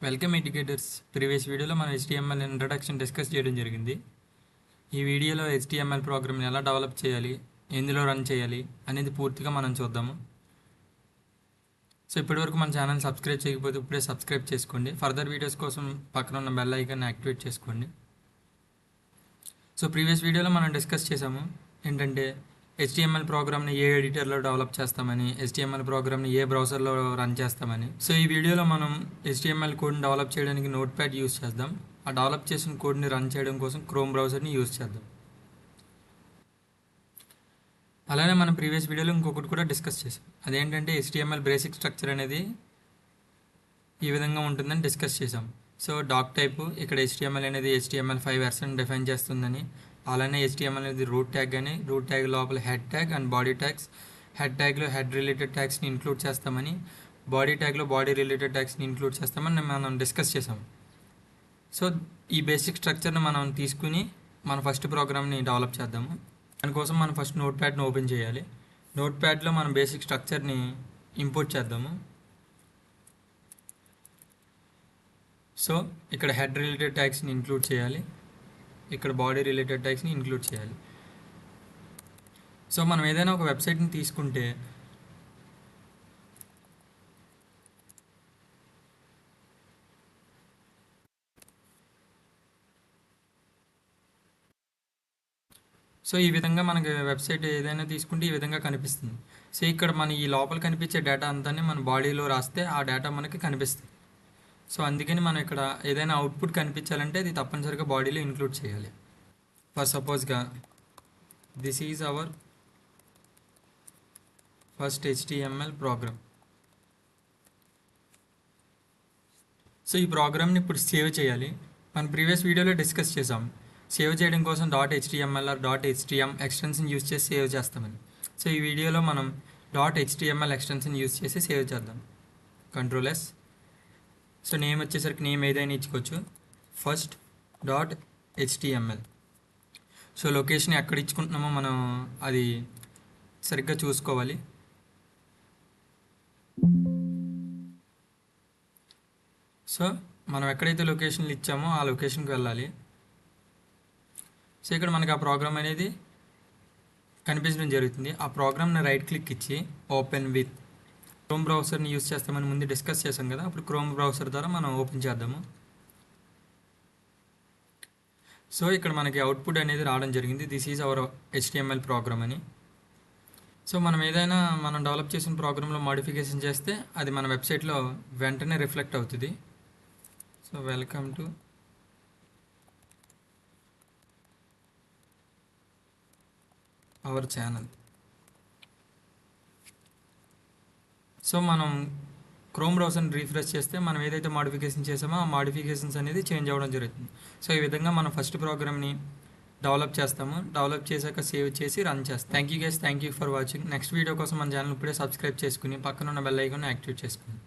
Welcome educators. Previous వీడియోలో మనం HTML introduction discuss చేయడం జరిగింది. ఈ వీడియోలో HTML ప్రోగ్రామ్ని ఎలా డెవలప్ చేయాలి, ఎందులో రన్ చేయాలి అనేది పూర్తిగా మనం చూద్దాము. సో ఇప్పటివరకు మన ఛానల్ సబ్స్క్రైబ్ చేయకపోతే ఇప్పుడే సబ్స్క్రైబ్ చేసుకోండి. ఫర్దర్ వీడియోస్ కోసం పక్కన ఉన్న బెల్ ఐకాన్ని యాక్టివేట్ చేసుకోండి. సో ప్రీవియస్ వీడియోలో మనం డిస్కస్ చేసాము ఏంటంటే HTML ప్రోగ్రామ్ని ఏ ఎడిటర్లో డెవలప్ చేస్తామని, HTML ప్రోగ్రామ్ని ఏ బ్రౌజర్లో రన్ చేస్తామని. సో ఈ వీడియోలో మనం HTML కోడ్ని డెవలప్ చేయడానికి నోట్ ప్యాడ్ యూస్ చేద్దాం. ఆ డెవలప్ చేసిన కోడ్ని రన్ చేయడం కోసం క్రోమ్ బ్రౌజర్ని యూస్ చేద్దాం. అలానే మనం ప్రీవియస్ వీడియోలో ఇంకొకటి కూడా డిస్కస్ చేసాం. అదేంటంటే HTML బేసిక్ స్ట్రక్చర్ అనేది ఈ విధంగా ఉంటుందని డిస్కస్ చేసాం. సో డాక్ టైప్ ఇక్కడ HTML అనేది HTML5 వెర్షన్ డిఫైన్ చేస్తుందని, అలానే HTML అనేది రూట్ ట్యాగ్ అని, రూట్ ట్యాగ్ లోపల head tag and body tags, head ట్యాగ్లో హెడ్ రిలేటెడ్ ట్యాగ్స్ని ఇంక్లూడ్ చేస్తామని, బాడీ ట్యాగ్లో బాడీ రిలేటెడ్ ట్యాగ్స్ని ఇంక్లూడ్ చేస్తామని మనం డిస్కస్ చేసాం. సో ఈ బేసిక్ స్ట్రక్చర్ని మనం తీసుకుని మన ఫస్ట్ ప్రోగ్రామ్ని డెవలప్ చేద్దాము. దానికోసం మనం ఫస్ట్ నోట్ ప్యాడ్ని ఓపెన్ చేయాలి. నోట్ ప్యాడ్లో మనం బేసిక్ స్ట్రక్చర్ని ఇంపోర్ట్ చేద్దాము. సో ఇక్కడ హెడ్ రిలేటెడ్ ట్యాగ్స్ని ఇంక్లూడ్ చేయాలి, ఇక్కడ బాడీ రిలేటెడ్ ట్యాగ్స్ని ఇంక్లూడ్ చేయాలి. సో మనం ఏదైనా ఒక వెబ్సైట్ని తీసుకుంటే సో ఈ విధంగా మనకి వెబ్సైట్ ఏదైనా తీసుకుంటే ఈ విధంగా కనిపిస్తుంది. సో ఇక్కడ మన ఈ లోపల కనిపించే డేటా అంతా మన బాడీలో రాస్తే ఆ డేటా మనకి కనిపిస్తుంది. సో అందుకని మనం ఇక్కడ ఏదైనా అవుట్పుట్ కనిపించాలంటే అది తప్పనిసరిగా బాడీలో ఇంక్లూడ్ చేయాలి. ఫర్ సపోజ్గా this is our first HTML program. So ఈ ప్రోగ్రామ్ని ఇప్పుడు సేవ్ చేయాలి. మనం ప్రీవియస్ వీడియోలో డిస్కస్ చేసాం సేవ్ చేయడం కోసం .html or .htm extension use చేసి సేవ్ చేస్తామని. సో ఈ వీడియోలో మనం .html ఎక్స్టెన్షన్ యూస్ చేసి సేవ్ చేద్దాం. Ctrl+S. సో నేమ్ వచ్చేసరికి నేమ్ ఏదైనా ఇచ్చుకోవచ్చు. First .html. సో లొకేషన్ ఎక్కడ ఇచ్చుకుంటున్నామో మనం అది సరిగ్గా చూసుకోవాలి. సో మనం ఎక్కడైతే లొకేషన్లు ఇచ్చామో ఆ లొకేషన్కి వెళ్ళాలి. సో ఇక్కడ మనకి ఆ ప్రోగ్రామ్ అనేది కనిపించడం జరుగుతుంది. ఆ ప్రోగ్రామ్ని రైట్ క్లిక్ ఇచ్చి ఓపెన్ విత్ క్రోమ్ బ్రౌజర్ని యూస్ చేస్తామని ముందు డిస్కస్ చేసాం కదా, అప్పుడు క్రోమ్ బ్రౌజర్ ద్వారా మనం ఓపెన్ చేద్దాము. సో ఇక్కడ మనకి అవుట్పుట్ అనేది రావడం జరిగింది. This is our HTML program అని. సో మనం ఏదైనా మనం డెవలప్ చేసిన ప్రోగ్రాంలో మోడిఫికేషన్ చేస్తే అది మన వెబ్సైట్లో వెంటనే రిఫ్లెక్ట్ అవుతుంది. So welcome to our channel. So మనం క్రోమ్ బ్రౌజర్ని రీఫ్రెష్ చేస్తే మనం ఏదైతే మోడిఫికేషన్ చేసామో ఆ మోడిఫికేషన్స్ అనేది చేంజ్ అవ్వడం జరుగుతుంది. సో ఈ విధంగా మనం ఫస్ట్ ప్రోగ్రామ్ని డెవలప్ చేస్తాము. డెవలప్ చేశాక సేవ్ చేసి రన్ చేస్తాం. Thank you guys, thank you for watching. Next video కోసం మన ఛానల్ ఇప్పుడే సబ్స్క్రైబ్ చేసుకుని పక్కన ఉన్న బెల్ ఐకాన్ యాక్టివేట్ చేసుకోండి.